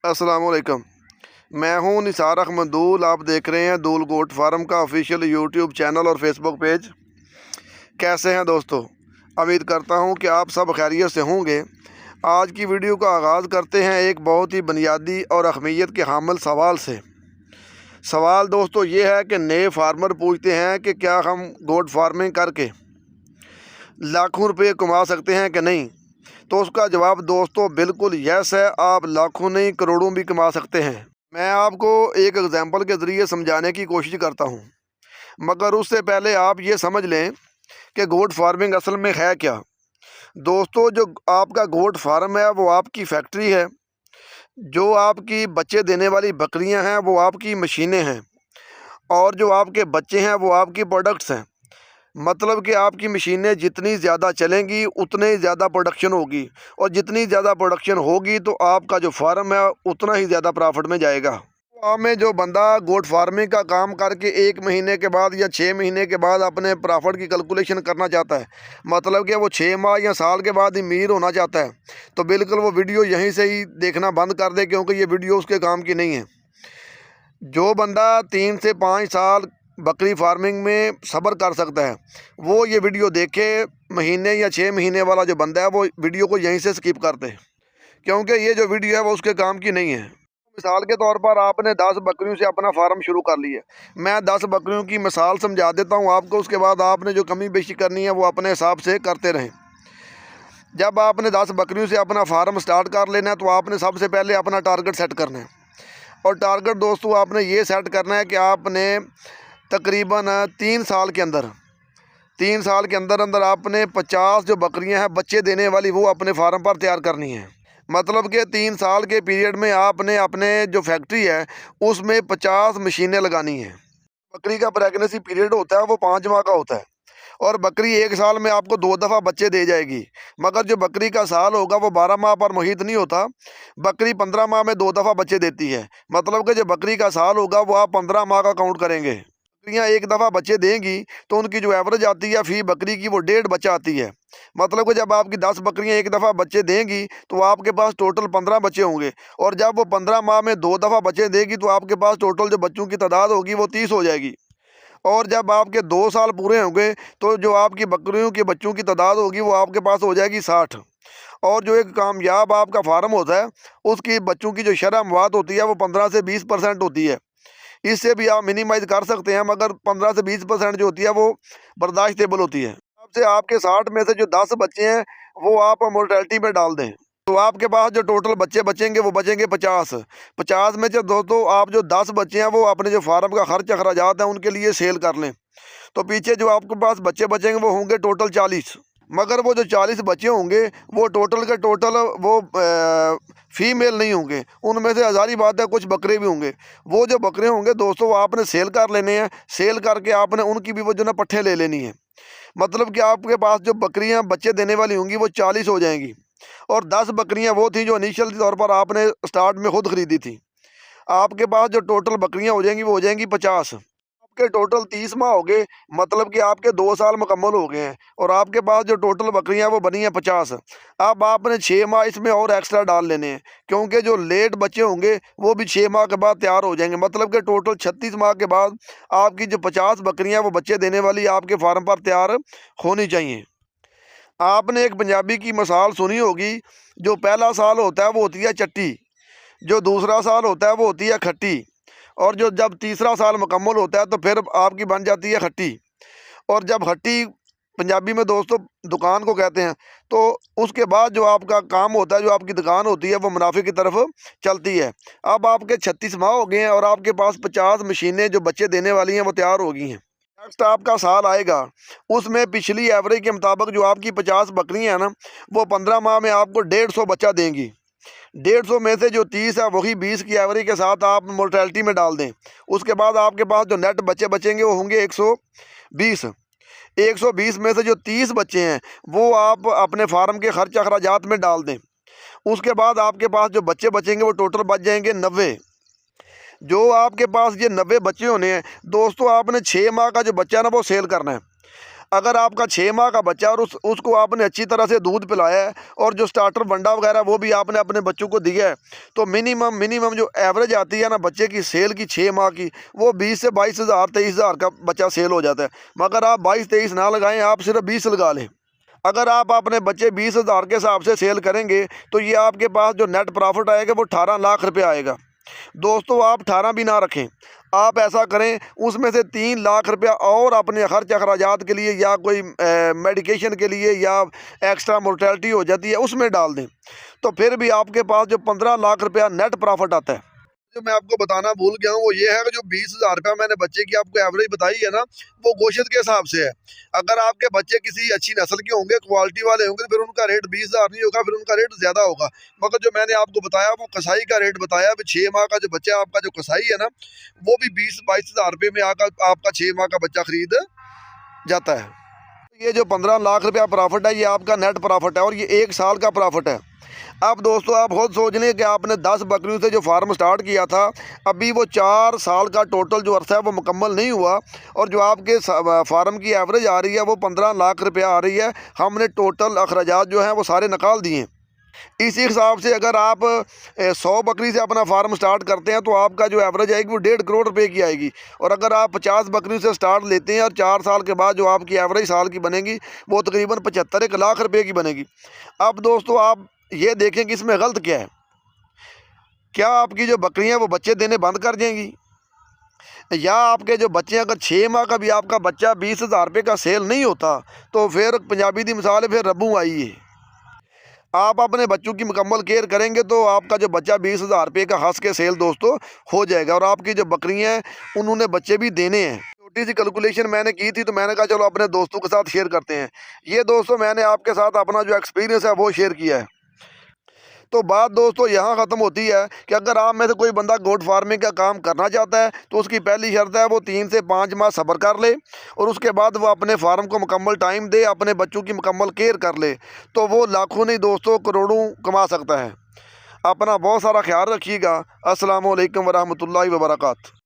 अस्सलाम वालेकुम। मैं हूं निसार अहमद दूल। आप देख रहे हैं दूल गोट फार्म का ऑफिशियल यूट्यूब चैनल और फेसबुक पेज। कैसे हैं दोस्तों? उम्मीद करता हूं कि आप सब खैरियत से होंगे। आज की वीडियो का आगाज़ करते हैं एक बहुत ही बुनियादी और अहमियत के हामिल सवाल से। सवाल दोस्तों ये है कि नए फार्मर पूछते हैं कि क्या हम गोट फार्मिंग करके लाखों रुपये कमा सकते हैं कि नहीं। तो उसका जवाब दोस्तों बिल्कुल यस है। आप लाखों नहीं करोड़ों भी कमा सकते हैं। मैं आपको एक एग्जांपल के ज़रिए समझाने की कोशिश करता हूं, मगर उससे पहले आप ये समझ लें कि गोट फार्मिंग असल में है क्या। दोस्तों जो आपका गोट फार्म है वो आपकी फैक्ट्री है। जो आपकी बच्चे देने वाली बकरियां हैं वो आपकी मशीनें हैं, और जो आपके बच्चे हैं वो आपकी प्रोडक्ट्स हैं। मतलब कि आपकी मशीनें जितनी ज़्यादा चलेंगी उतने ही ज़्यादा प्रोडक्शन होगी, और जितनी ज़्यादा प्रोडक्शन होगी तो आपका जो फार्म है उतना ही ज़्यादा प्रॉफिट में जाएगा। गाँव में जो बंदा गोट फार्मिंग का काम करके 1 महीने के बाद या 6 महीने के बाद अपने प्रॉफिट की कैलकुलेशन करना चाहता है, मतलब कि वो 6 माह या साल के बाद ही अमीर होना चाहता है, तो बिल्कुल वो वीडियो यहीं से ही देखना बंद कर दे, क्योंकि ये वीडियो उसके काम की नहीं है। जो बंदा 3 से 5 साल बकरी फार्मिंग में सब्र कर सकता है वो ये वीडियो देखे। महीने या 6 महीने वाला जो बंदा है वो वीडियो को यहीं से स्किप कर दे, क्योंकि ये जो वीडियो है वो उसके काम की नहीं है। मिसाल के तौर पर आपने 10 बकरियों से अपना फार्म शुरू कर लिया। मैं 10 बकरियों की मिसाल समझा देता हूँ आपको, उसके बाद आपने जो कमी बेशी करनी है वो अपने हिसाब से करते रहें। जब आपने 10 बकरियों से अपना फार्म स्टार्ट कर लेना है तो आपने सबसे पहले अपना टारगेट सेट करना है। और टारगेट दोस्तों आपने ये सेट करना है कि आपने तकरीबन 3 साल के अंदर 3 साल के अंदर अंदर आपने 50 जो बकरियां हैं बच्चे देने वाली वो अपने फार्म पर तैयार करनी है। मतलब कि 3 साल के पीरियड में आपने अपने जो फैक्ट्री है उसमें 50 मशीनें लगानी हैं। बकरी का प्रेगनेंसी पीरियड होता है वो 5 माह का होता है, और बकरी 1 साल में आपको 2 दफ़ा बच्चे दे जाएगी। मगर जो बकरी का साल होगा वो 12 माह पर मुहित नहीं होता। बकरी 15 माह में 2 दफ़ा बच्चे देती है। मतलब कि जो बकरी का साल होगा वो आप 15 माह का काउंट करेंगे। बकरियाँ 1 दफ़ा बच्चे देंगी तो उनकी जो एवरेज आती है फी बकरी की वो 1.5 बच्चा आती है। मतलब कि जब आपकी 10 बकरियाँ 1 दफ़ा बच्चे देंगी तो आपके पास टोटल 15 बच्चे होंगे, और जब वो 15 माह में 2 दफ़ा बच्चे देगी तो आपके पास टोटल जो बच्चों की तादाद होगी वो 30 हो जाएगी। और जब आपके 2 साल पूरे होंगे तो जो आपकी बकरियों के बच्चों की तादाद होगी वो आपके पास हो जाएगी 60। और जो एक कामयाब आपका फार्म होता है उसकी बच्चों की जो शरह मवात होती है वो 15 से 20% होती है। इससे भी आप मिनिमाइज़ कर सकते हैं, मगर 15 से 20% जो होती है वो बर्दाश्तेबल होती है। आपसे आपके 60 में से जो 10 बच्चे हैं वो आप मोर्टेलिटी में डाल दें तो आपके पास जो टोटल बच्चे बचेंगे वो बचेंगे 50। 50 में जो दोस्तों आप जो 10 बच्चे हैं वो अपने जो फार्म का खर्च अखराजात हैं उनके लिए सेल कर लें, तो पीछे जो आपके पास बच्चे बचेंगे वो होंगे टोटल 40। मगर वो जो 40 बच्चे होंगे वो टोटल के टोटल वो फीमेल नहीं होंगे, उनमें से हज़ारी बात है कुछ बकरे भी होंगे। वो जो बकरे होंगे दोस्तों वो आपने सेल कर लेने हैं। सेल करके आपने उनकी भी वो जो ना पट्ठे ले लेनी है। मतलब कि आपके पास जो बकरियां बच्चे देने वाली होंगी वो 40 हो जाएंगी, और 10 बकरियां वो थी जो इनिशियल तौर पर आपने स्टार्ट में खुद ख़रीदी थी। आपके पास जो टोटल बकरियां हो जाएंगी वो हो जाएंगी 50। आपके टोटल 30 माह हो गए, मतलब कि आपके 2 साल मुकम्मल हो गए हैं, और आपके पास जो टोटल बकरियां वो बनी हैं 50। अब आपने 6 माह इसमें और एक्स्ट्रा डाल लेने हैं, क्योंकि जो लेट बच्चे होंगे वो भी 6 माह के बाद तैयार हो जाएंगे। मतलब कि टोटल 36 माह के बाद आपकी जो 50 बकरियां वो बच्चे देने वाली आपके फार्म पर तैयार होनी चाहिए। आपने एक पंजाबी की मिसाल सुनी होगी, जो पहला साल होता है वो होती है चट्टी, जो दूसरा साल होता है वो होती है खट्टी, और जो जब तीसरा साल मुकम्मल होता है तो फिर आपकी बन जाती है खट्टी। और जब खट्टी पंजाबी में दोस्तों दुकान को कहते हैं, तो उसके बाद जो आपका काम होता है, जो आपकी दुकान होती है वो मुनाफे की तरफ चलती है। अब आपके 36 माह हो गए हैं और आपके पास 50 मशीनें जो बच्चे देने वाली हैं वो तैयार हो गई हैं। नेक्स्ट आपका साल आएगा, उसमें पिछली एवरेज के मुताबिक जो आपकी 50 बकरियाँ हैं ना वो 15 माह में आपको 150 बच्चा देंगी। 150 में से जो 30 है वही 20 की एवरेज के साथ आप मोर्टेलिटी में डाल दें। उसके बाद आपके पास जो नेट बच्चे बचेंगे वो होंगे 120। 120 में से जो 30 बच्चे हैं वो आप अपने फार्म के खर्च अखराजात में डाल दें। उसके बाद आपके पास जो बच्चे बचेंगे वो टोटल बच जाएंगे 90। जो आपके पास ये 90 बच्चे होने हैं दोस्तों, आपने 6 माह का जो बच्चा है ना वो सेल करना है। अगर आपका 6 माह का बच्चा और उसको आपने अच्छी तरह से दूध पिलाया है और जो स्टार्टर वंडा वगैरह वो भी आपने अपने बच्चों को दिया है, तो मिनिमम जो एवरेज आती है ना बच्चे की सेल की 6 माह की, वो 20 से 22,000 23,000 का बच्चा सेल हो जाता है। मगर आप 22-23 ना लगाएं, आप सिर्फ 20 लगा लें। अगर आप अपने बच्चे 20,000 के हिसाब से सेल करेंगे तो ये आपके पास जो नेट प्रॉफिट आएगा वो 18 लाख रुपये आएगा। दोस्तों, आप 18 भी ना रखें, आप ऐसा करें उसमें से 3 लाख रुपया और अपने खर्च अखराजात के लिए या कोई मेडिकेशन के लिए या एक्स्ट्रा मोर्टेलिटी हो जाती है उसमें डाल दें, तो फिर भी आपके पास जो 15 लाख रुपया नेट प्रॉफिट आता है। जो मैं आपको बताना भूल गया हूँ वो ये है कि जो 20,000 रुपया मैंने बच्चे की आपको एवरेज बताई है ना, वो गोश्त के हिसाब से है। अगर आपके बच्चे किसी अच्छी नस्ल के होंगे, क्वालिटी वाले होंगे, तो फिर उनका रेट 20,000 नहीं होगा, फिर उनका रेट ज़्यादा होगा। मगर जो मैंने आपको बताया वो कसाई का रेट बताया, 6 माह का जो बच्चा आपका जो कसाई है ना, वो भी 20-22,000 रुपये में आपका 6 माह का बच्चा खरीद जाता है। ये जो 15 लाख रुपया प्रॉफिट है, ये आपका नेट प्रॉफिट है और ये 1 साल का प्रॉफिट है। अब दोस्तों, आप खुद सोच लें कि आपने 10 बकरियों से जो फार्म स्टार्ट किया था, अभी वो 4 साल का टोटल जो अर्सा है वो मुकम्मल नहीं हुआ, और जो आपके फार्म की एवरेज आ रही है वो 15 लाख रुपया आ रही है। हमने टोटल अखराजात जो हैं वो सारे निकाल दिए। इसी हिसाब से अगर आप 100 बकरी से अपना फार्म स्टार्ट करते हैं तो आपका जो एवरेज आएगी वो 1.5 करोड़ रुपए की आएगी। और अगर आप 50 बकरी से स्टार्ट लेते हैं और 4 साल के बाद जो आपकी एवरेज साल की बनेगी वो तकरीबन 75 लाख रुपए की बनेगी। अब दोस्तों, आप ये देखें कि इसमें गलत क्या है। क्या आपकी जो बकरियां वो बच्चे देने बंद कर जाएंगी, या आपके जो बच्चे अगर 6 माह का भी आपका बच्चा 20,000 रुपये का सेल नहीं होता तो फिर पंजाबी दी मिसाल है, फिर रब्बू आई है। आप अपने बच्चों की मुकम्मल केयर करेंगे तो आपका जो बच्चा 20,000 रुपये का हंस के सेल दोस्तों हो जाएगा। और आपकी जो बकरियां हैं उन्होंने बच्चे भी देने हैं। छोटी सी कैलकुलेशन मैंने की थी तो मैंने कहा चलो अपने दोस्तों के साथ शेयर करते हैं। ये दोस्तों मैंने आपके साथ अपना जो एक्सपीरियंस है वो शेयर किया है। तो बात दोस्तों यहाँ ख़त्म होती है कि अगर आप में से कोई बंदा गोट फार्मिंग का काम करना चाहता है तो उसकी पहली शर्त है वो 3 से 5 माह सब्र कर ले और उसके बाद वो अपने फार्म को मुकम्मल टाइम दे, अपने बच्चों की मुकम्मल केयर कर ले, तो वो लाखों नहीं दोस्तों करोड़ों कमा सकता है। अपना बहुत सारा ख्याल रखिएगा। अस्सलाम वालेकुम वरहमतुल्लाहि वबरकातुहू।